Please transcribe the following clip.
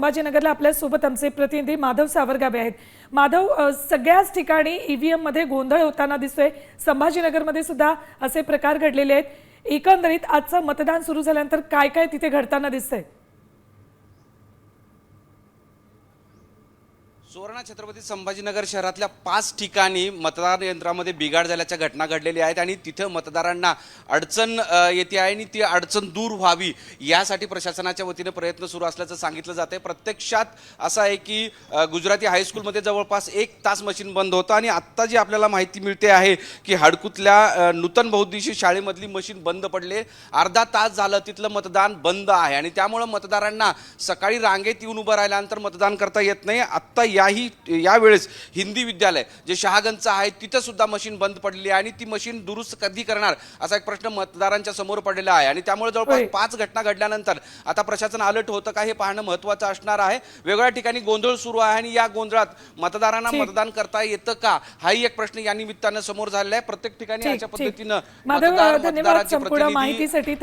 संभाजीनगरला आपल्या सोबत आमचे प्रतिनिधी माधव सावरगावे आहेत। माधव, सगळ्याच ठिकाणी ईव्हीएम मध्ये गोंधळ होताना दिसतोय। संभाजीनगरमध्ये सुद्धा असे प्रकार घडलेले आहेत। एकंदरीत आजचं मतदान सुरू झाल्यानंतर काय काय तिथे घडताना दिसतंय? सुवर्ण छत्रपती संभाजीनगर शहरातल्या 5 ठिकाणी मतदान यंत्रामध्ये बिघाड झाल्याच्या घटना घडलेल्या आहेत आणि तिथे मतदारांना अडचण येते आहे आणि ती अडचण दूर व्हावी यासाठी प्रशासनाच्या वतीने प्रयत्न सुरू असल्याचं सांगितलं जाते। प्रत्यक्षात असं आहे की गुजराती हायस्कूलमध्ये जवळपास 1 तास मशीन बंद होतं आणि आत्ता जी आपल्याला माहिती मिळते आहे की हडकुतल्या नूतन बहुउद्देशीय शाळेमधली मशीन बंद पडले। अर्धा तास झालं तिथलं मतदान बंद आहे आणि त्यामुळे मतदारांना सकाळी रांगेत येऊन उभं राहिल्यानंतर मतदान करता येत नाही। आत्ता यावेळेस हिंदी विद्यालय जे शहागंजचं आहे तिथं सुद्धा मशीन बंद पडलेली आहे आणि ती मशीन दुरुस्त कधी करणार असा एक प्रश्न मतदारांच्या समोर पडलेला आहे आणि त्यामुळे जवळपास 5 घटना घडल्यानंतर आता प्रशासन अलर्ट होतं का हे पाहणं महत्त्वाचं असणार आहे। वेगवेगळ्या ठिकाणी गोंधळ सुरू आहे आणि या गोंधळात मतदारांना मतदान करता येतं का हाही एक प्रश्न या निमित्तानं समोर झालेला आहे। प्रत्येक ठिकाणी अशा पद्धतीनं धन्यवाद संपूर्ण माहितीसाठी।